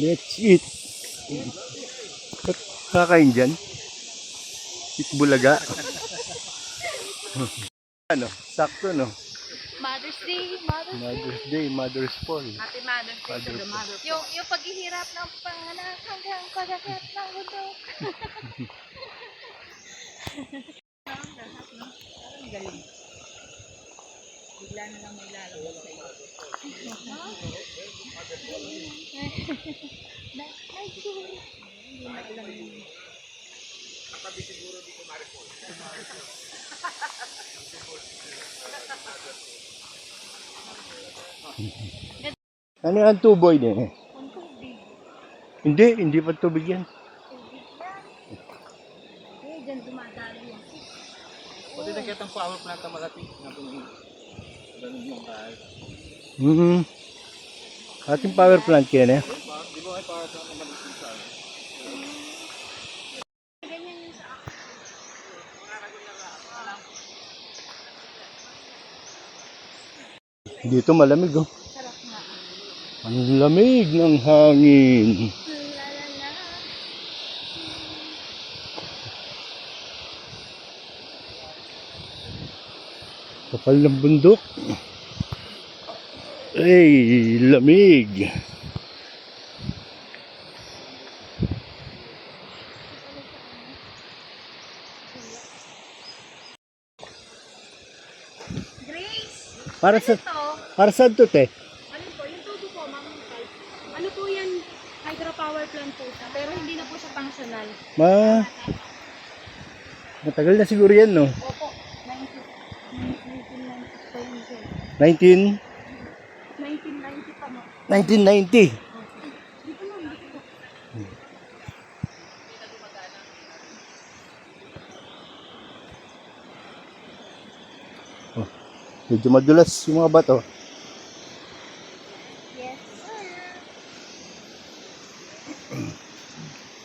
Let's eat. Ba't kakain dyan? Eat bulaga. Ano? Sakto, no? Mother's Day, Mother's Day, Mother's Fall. Happy Mother's Day to the mother. Yung paghihirap ng panganak hanggang pagkakit ng bundok. Parang lahat, no? Parang galing. Bigla na lang may lalabas sa iyo. Nice to meet you. Hindi na alam yun. Nakabi siguro dito Maripol. Ano yung tuboy din? Ang tubig. Hindi pa tubig yan. Tubig yan. Eh, dyan dumadalo yan. Pwede na kitang power plant ang malapit na ganun yung kahit. Ating power plant yan eh. Di ba may power plant ang malapit sa akin? Ganyan yung sa akin. Dito malamig oh. Sarap nga. Ang lamig ng hangin. Lalala. Kapal ng bundok. Ay, lamig. Grace! Para sa Ito, para saan to, te? ano po, yung tubo po, Ma'am Kay. Ano po yan, hydropower plant po siya, pero hindi na po siya functional. Matagal na siguro yan, no? Opo, 1990 pa yun siya. 1990 pa mo. 1990. Dito lang, dito. Oh, medyo madulas yung mga bato. Yes, sir.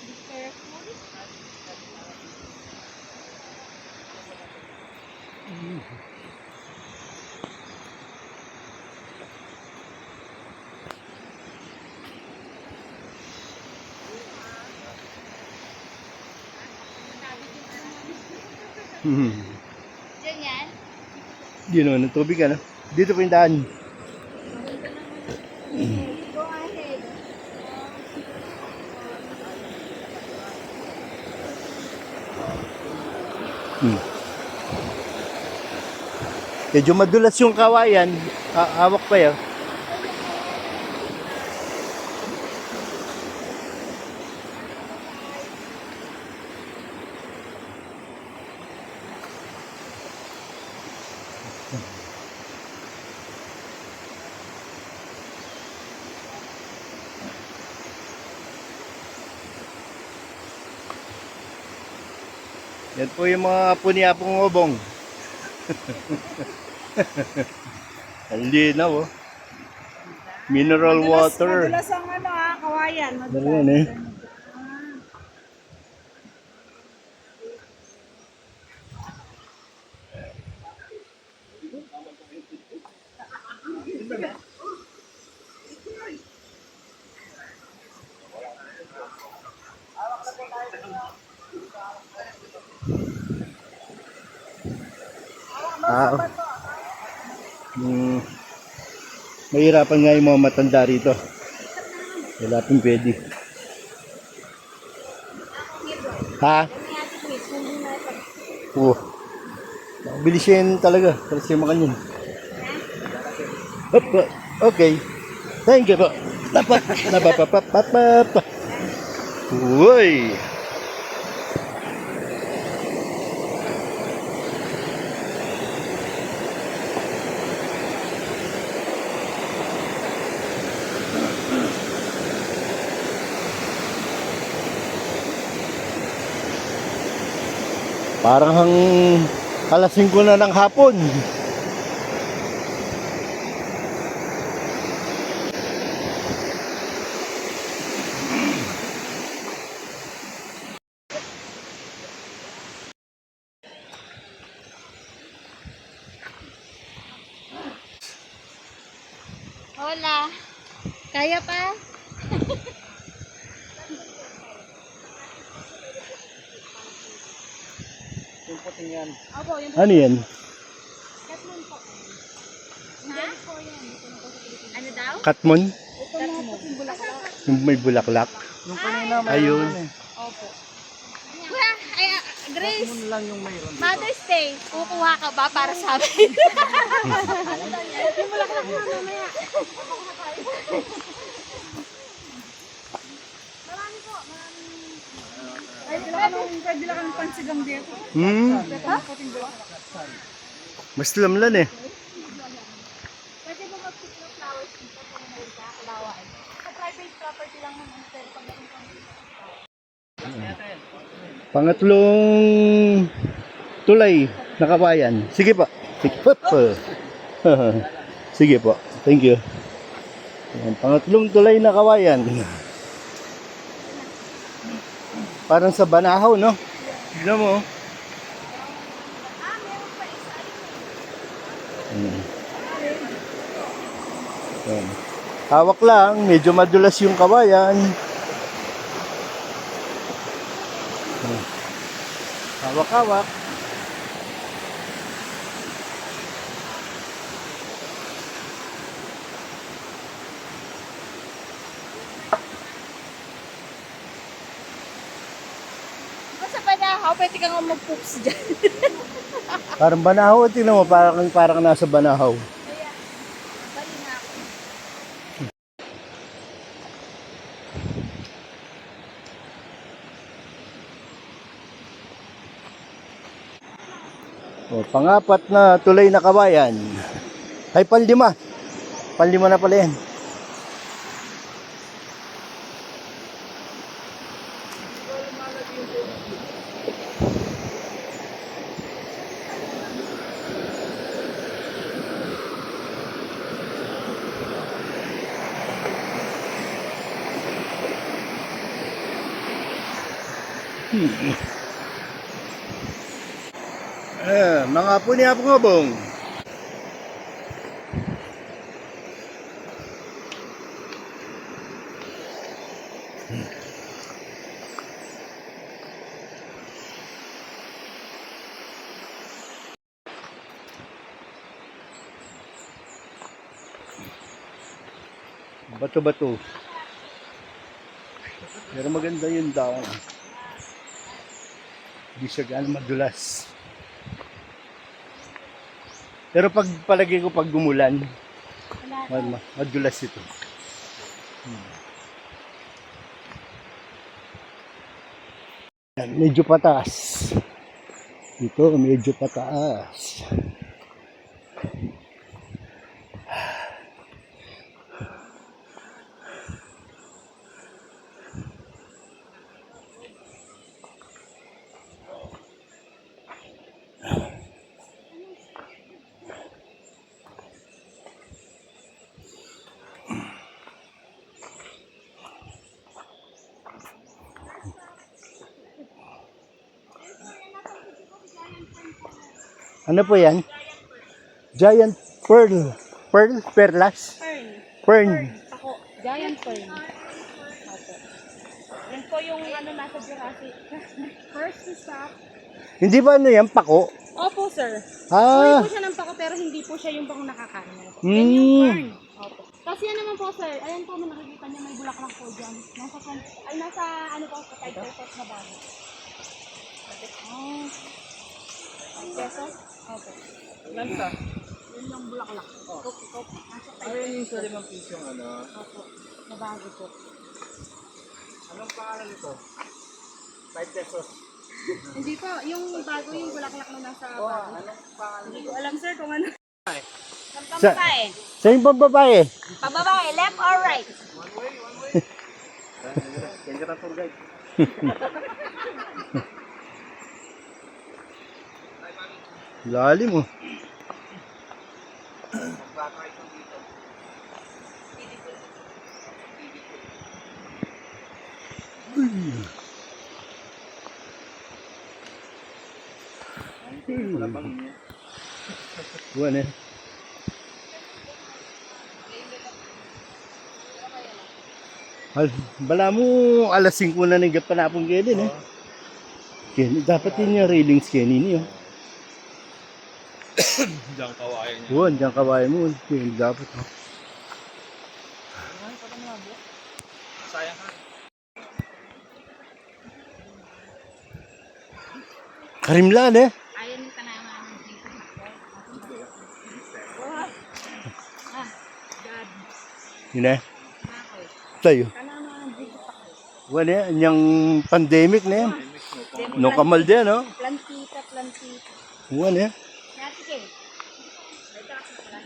Be careful. Diyan yan. Di naman ng tubig, ano? Dito po yung daan. Go ahead. Medyo madulas yung kawayan. Hawak pa yun. Yan po yung mga apo ni Apong Obong. Ang linaw oh. Mineral water. Madulas ang ano kawayan. Ano yan eh. Mahirapan nga yung mga matanda rito. Wala pong pwede. Ha? Oo. Nakabilis yan talaga. Kasi yung makanyan. Okay. Thank you po. Napapapapapapapap. Uy! Parang alas 5 na ng hapon. Hola. Kaya pa? Yung puting yan. Opo, yung Ano yan? Katmon po. Ha? Ano daw? Katmon? Ito na puting bulaklak. Yung may bulaklak. Yung kanina may Ayun. Opo. Kuya, ay, Grace, Yun lang yung mayroon dito. Mother's Day, kukuha ka ba para sa amin? Yung bulaklak na mamaya. Marami po, marami. Ay, pwede lang kami pansigang dito. Hmm. Puting bulaklak. Mas lamlan eh. Pwede mo mag-pick ng flowers dito kung may kalawan. Sa private property lang naman, pero pag meron kang Pangatlong tulay na kabayan. Sige po. Sige po. Sige po. Thank you. Ayan, pangatlong tulay na kawayan. Parang sa Banahaw, no? Tignan mo. Ayan. Hawak lang. Medyo madulas yung kawayan. Hawak-hawak. Basta pa na, pwede ka nga mag-poops dyan. Parang Banahaw. Tingnan mo. Parang nasa Banahaw. Kaya, bali na ako. O, pangapat na tulay na kabayan. Ay, panlima. Panlima na pala yan. Mga apo ni Apo Ngobong. Bato-bato. Pero maganda yung daon. Hindi siya gaano madulas. Pero pag palagi ko pag gumulan, madulas ito. Yan, medyo pataas. Ito, medyo pataas. Ano po yan? Giant pearl. Pearl? Perlas? Fern. Ako, giant fern. Opo. Yan po yung ano nasa Jurassic. First stop. Hindi ba ano yan? Pako? Opo, sir. Ah. Uri po siya ng pako pero hindi po siya yung bang nakakain. Yan Hmm. yung fern. Opo. Kasi yan naman po, sir. Ayan po, nakikita niya may bulaklak po dyan. Nasa ano po, sa 5 pesos na bago. Oh. 5 pesos? Opo. Lanta. Yun yung bulaklak. Opo. Nasa 5 Ayun pesos. yung sa 5 piso yung ano. Opo. Nabago po. Anong pangalan nito? 5 pesos. Hindi po, yung bago yung bulaklak na nasa Oh, bago. anong pangalan? Hindi ko alam, sir, kung ano. Sa, sa yung babae? Pababae, left or right? One way. Yan ka na tour guide. Lalim oh. Wala bang niya. Buwan eh. Bala mo alas 5 na nang panapong din eh. Kenny, dapat yun yung railings Kenny niyo. Diyan kawayan niya. Buwan, dyan kawain mo. Kenny, dapat oh. Sayang ka. Karimlan eh. Ayan yung tanaman dito. God. Yun eh. Ako. Tayo. Tanaman dito. Buwan eh, yung pandemic na yan. No kamal din no. Plantita. Buwan eh. Nati ke. Ito ako pala.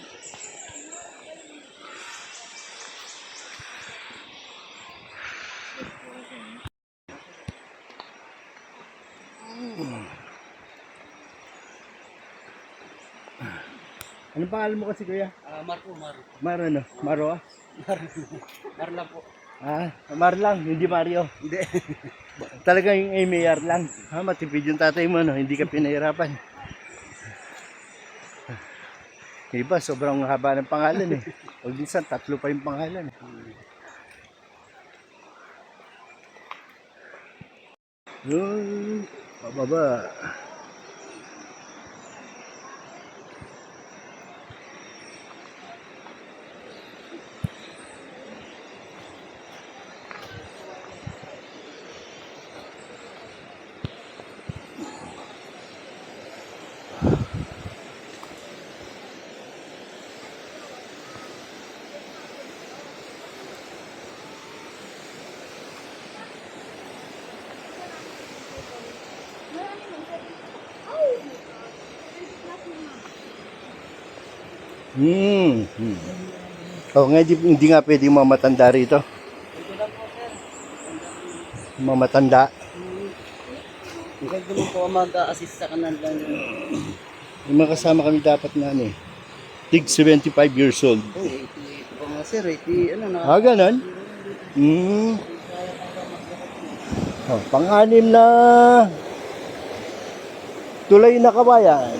Ano pangalan mo kasi kuya? Mar. Mar ano? Maro ah? Mar lang po. Ah, Mar lang, hindi Mario. Hindi. Talaga yung AMAR lang. Ha, matipid yung tatay mo, no? Hindi ka pinahirapan. Iba, sobrang haba ng pangalan eh. O minsan, 3 pa yung pangalan eh. Yun, pababa. Oh, nga hindi nga pwedeng mamatanda rito. Mamatanda. Hindi naman po mag-assist sa kanan lang. Yung mga kasama kami dapat na ano eh. Tig 75 years old. Oh, 88 po nga sir, 80, ano na. Ah, ganun? Oh, pang-anim na tulay na kabayan.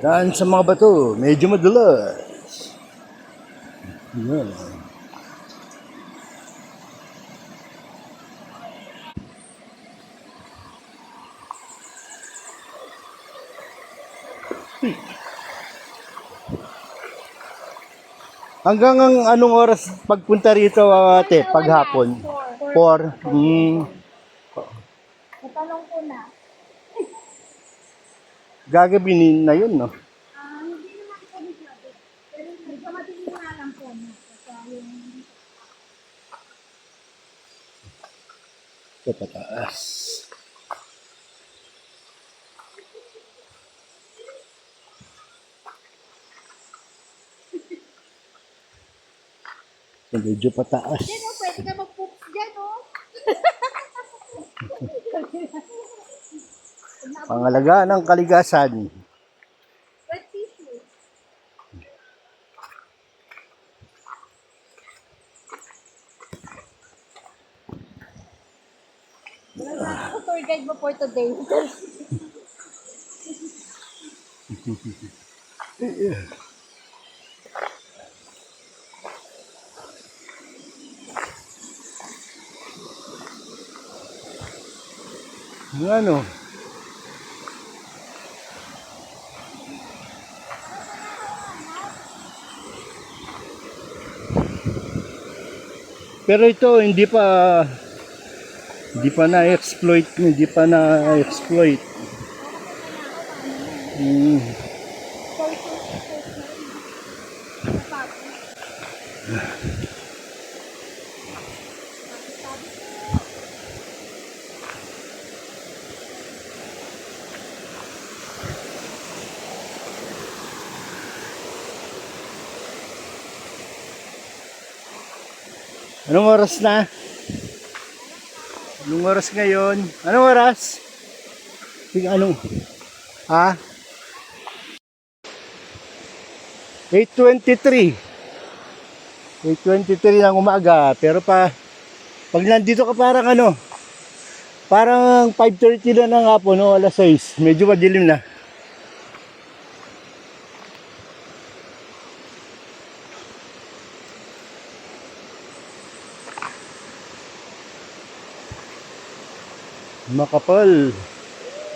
Tandaan sa mga bato, medyo madulas. Yan. Hanggang ang anong oras pagpunta rito ate, paghapon? 4. Natanong ko na. Gagabi na yun, no? Hindi naman po masyado. Pero medyo matinig nga lang po. Kasi yung Ito pataas. Medyo pataas. Yan o, pwede ka mag-poops dyan o. Pangalaga ng kaligasan. Wet tissue. Wala na ako tour guide mo for today. Ano? Pero ito hindi pa na-exploit, hindi pa na-exploit. Anong oras na? Anong oras ngayon? Anong oras? Sige, anong? Ha? 8:23. 8:23 ng umaga. Pero pag nandito ka parang 5:30 na ng hapon, no? Alas 6. Medyo madilim na. Makapal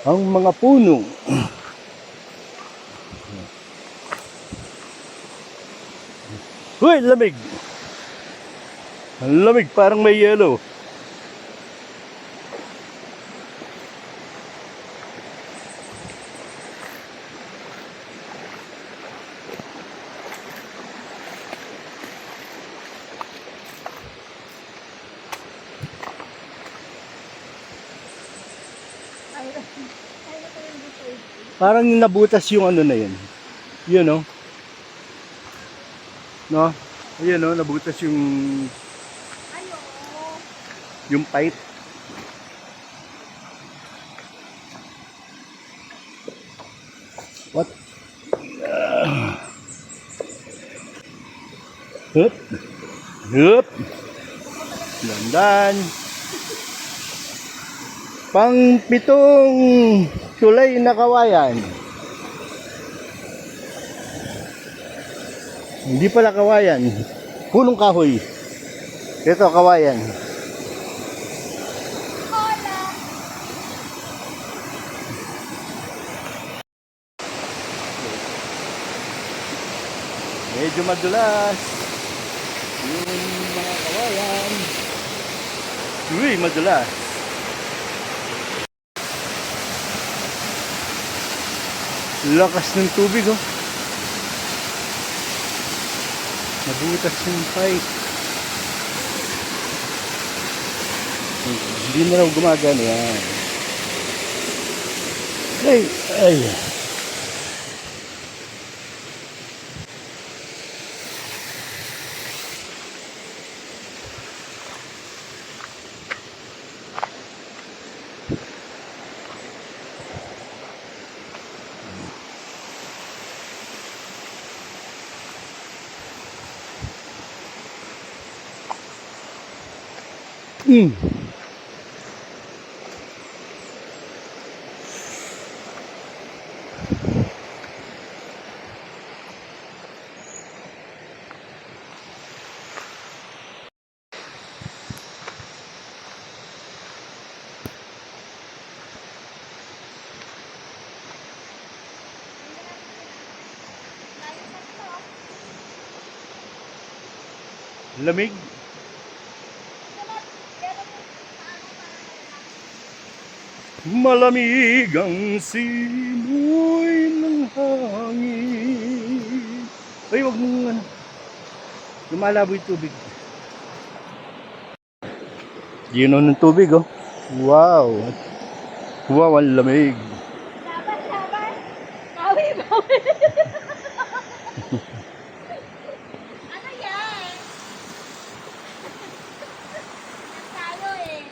ang mga puno. Uy, lamig! Ang lamig, parang may yelo. Parang nabutas yung ano na yun. Yun, no? No? Ayun, no? Nabutas yung pipe. What? Hup. Hup. Landan. Pang-pitong tulay na kawayan. Hindi pala kawayan. Punong kahoy. Ito kawayan. Medyo madulas yung mga kawayan. Uy, madulas. Lakas ng tubig, oh. Nabutas yung pipe. Hindi na raw gumagana yan. Ay, ay. Lamig. Malamig ang simoy ng hangin. Ay, wag mong lumalabo yung tubig. Yun ng tubig, oh. Wow. Wow, ang lamig. Laban. Bawi. Ano yan? Natalo eh.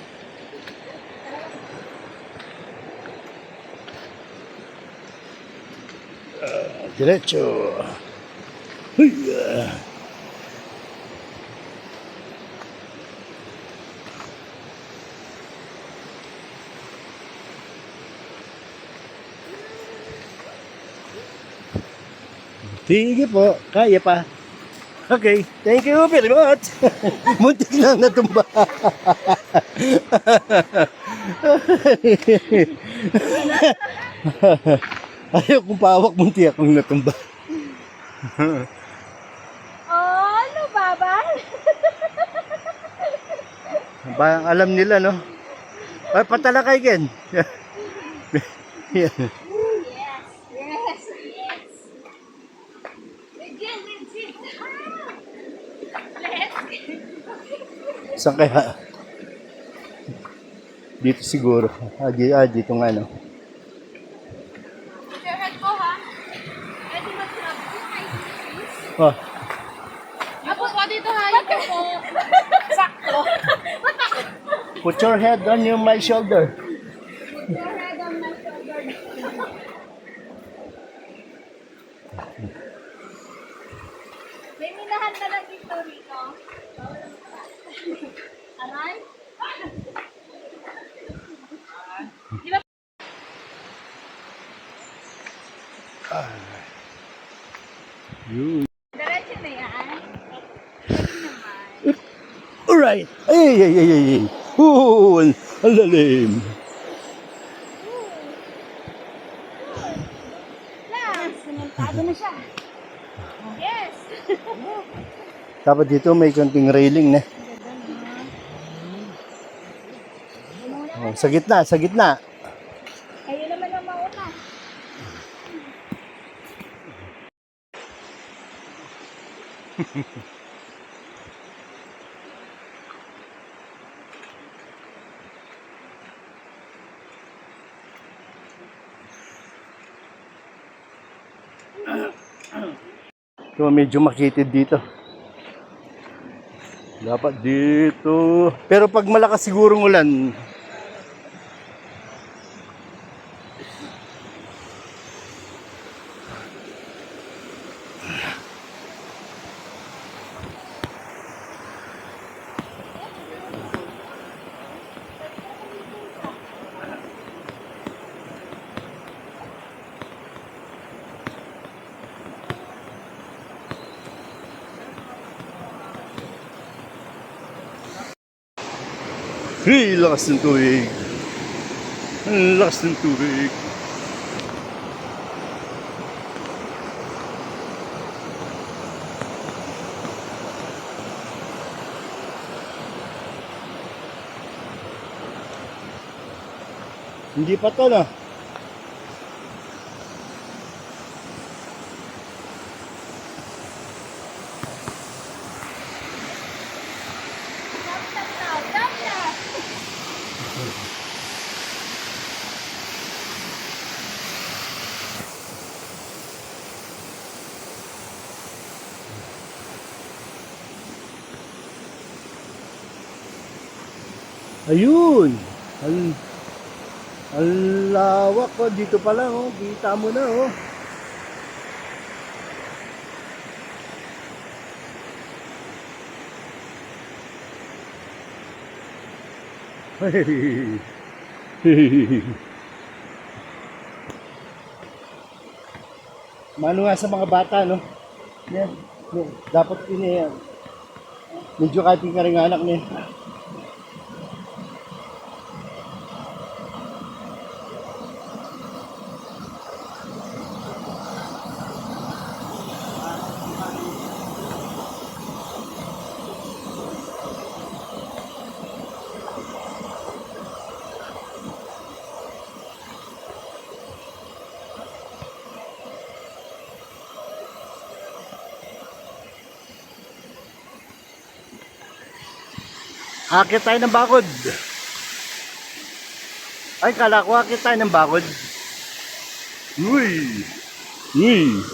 Diretso. Huy. Sige po, kaya pa. Okay, thank you very much. Muntik lang natumba. Ayaw kong pawak, muntik akong natumba. Oh, ano babal? Parang alam nila, no? Ay, patalakay, Ken. Yes. Saan kaya? Dito siguro. Dito nga, no? Share ko ha. Pwede mag-grab ko kay Oh. Apo po dito ha. Ito po. Sakto. Put your head on my shoulder. Your head on my shoulder. May minahan na lang dito, Rico. Aray? Di ba? Yun. Diretso na yan. Galing naman. Alright. Ay, ay, ay, ay, ay. Ang lalim. Lang, sementado na siya. Yes! Dapat dito may konting railing na. Oh, sa gitna, sa gitna. Kayo naman ang mauna. So, medyo makitid dito. Dapat dito. Pero pag malakas sigurong ulan, hey, lakas ng tubig. Ang lakas ng tubig. Hindi pa to, no? Ayun! Ang lawak ko. Dito pa lang, oh. Kita mo na, oh. Mano nga sa mga bata, no? Yan. Dapat ini medyo kating ka rin anak niya. Akit tayo ng bakod. Ay, kala ko akit tayo ng bakod. Uy! Uy!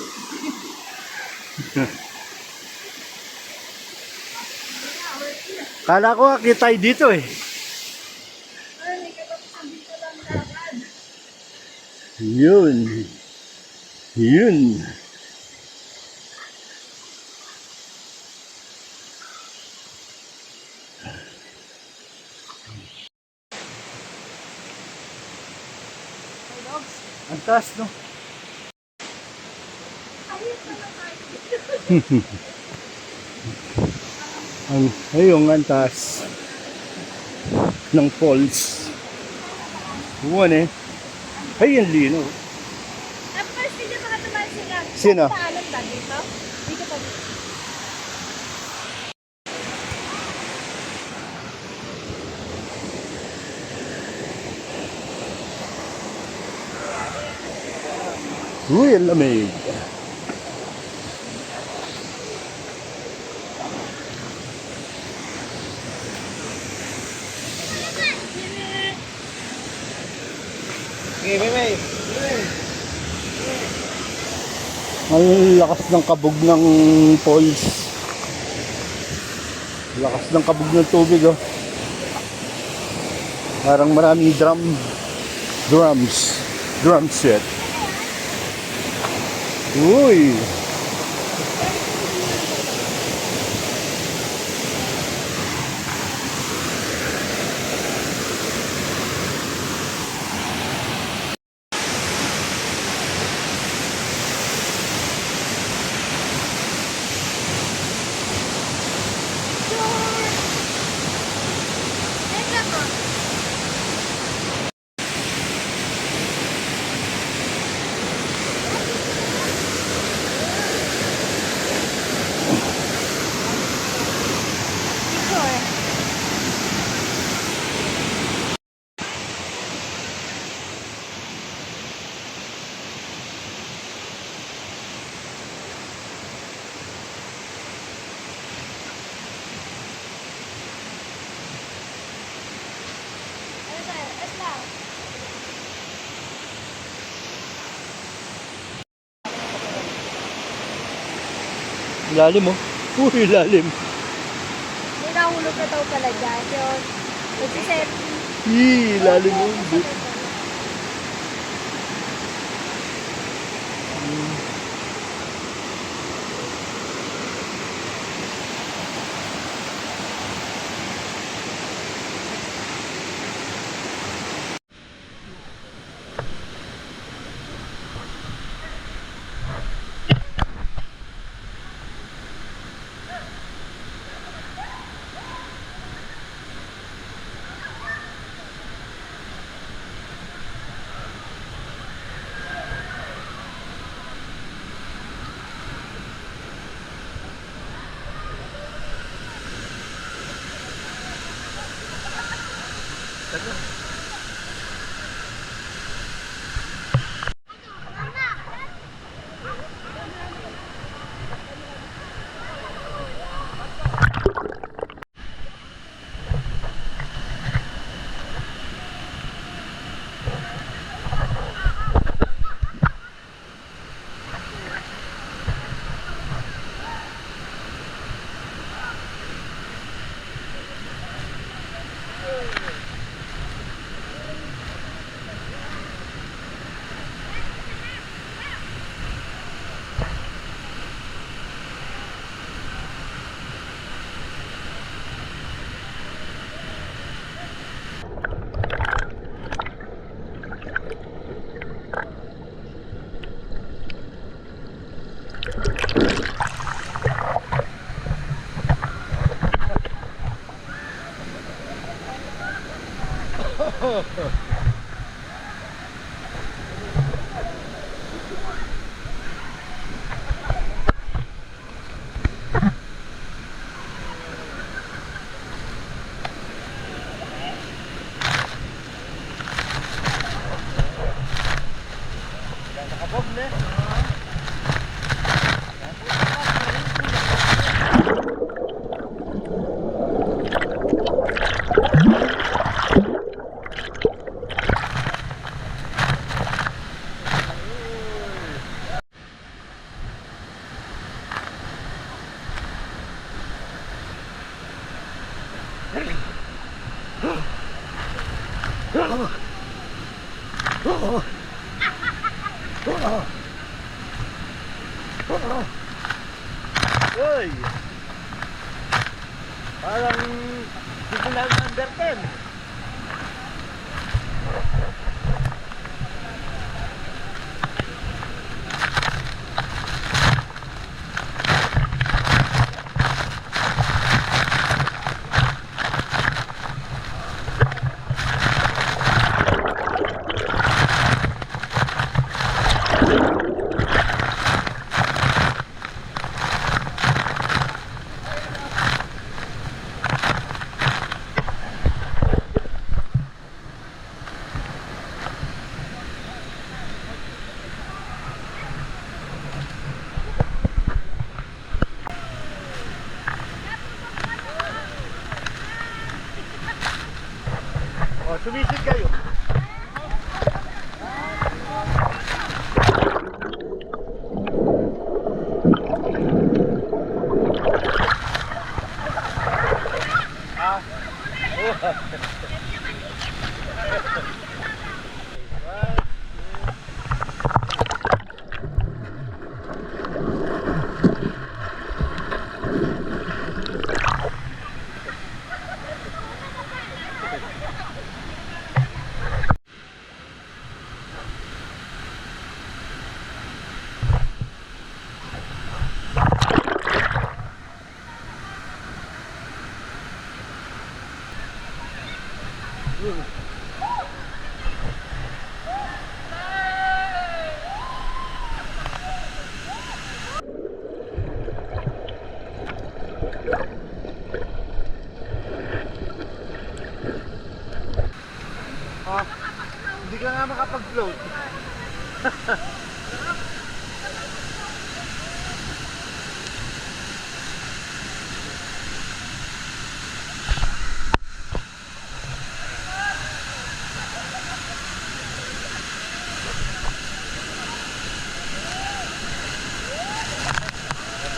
Kala ko akit tayo dito eh. Yun. Yun. Ang taas, no? Ayun, ang taas ng falls. Buwan eh. Ay, ang lino. At first, hindi pa ka tumahan sila. Sino? Paalam ba dito? Dito pa dito. Uy, ang lamig. Ang lakas ng kabog ng falls. Lakas ng kabog ng tubig, oh. Parang maraming drum set. Uy! Lalim oh. Uy, lalim. May nahulog na daw pala dyan. Yun. Nagsiselfie. Ih, lalim oh. Uy! Parang simulan number 10. O, sumisid kayo. Ah. Ah, hindi ka nga makapag-float.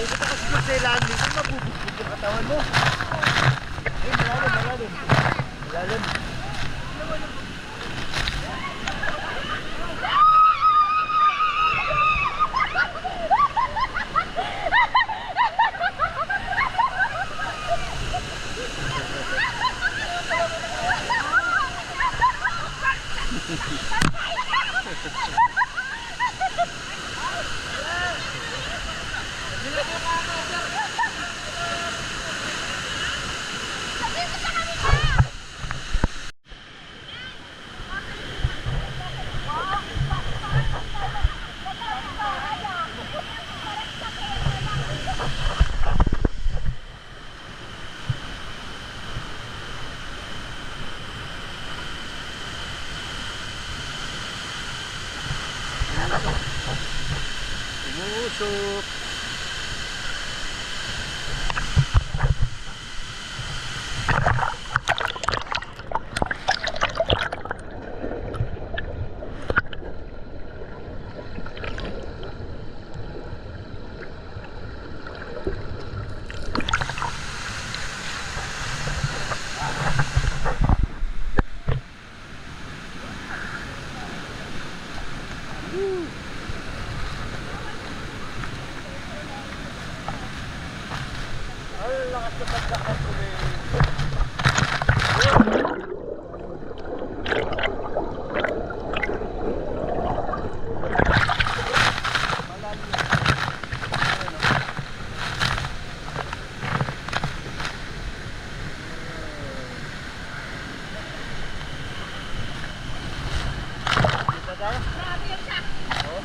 Pwede ka kasi sa ilalim, kung mabubugbog yung katawan mo. Ay, malalim. Malalim. Umusok. Ang lakas na pagdakas ko eh. Kita tayo? Oo.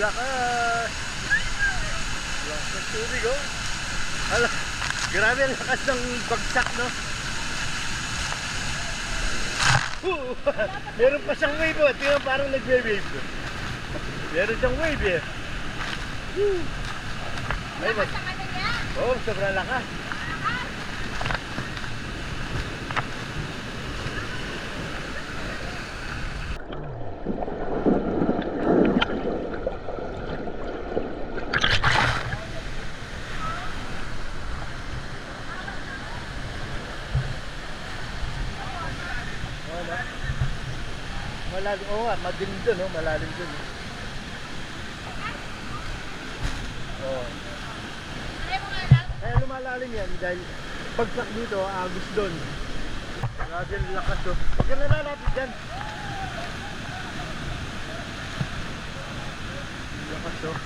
Lakas! Lakas ng tubig, oh! Hala, grabe ang lakas ng bagsak, no? Meron pa siyang wave, oh! Tingnan parang nagwe-wave. Meron siyang wave, eh. Ay, mas... Oh, sobrang lakas. Malalim, oo nga, madilim dun, no? Malalim dun. Oo. Kaya lumalalim yan dahil pagsak dito, agos dun. Grabe ang lakas, oh. Huwag ka nalalapit dyan. Lakas, oh.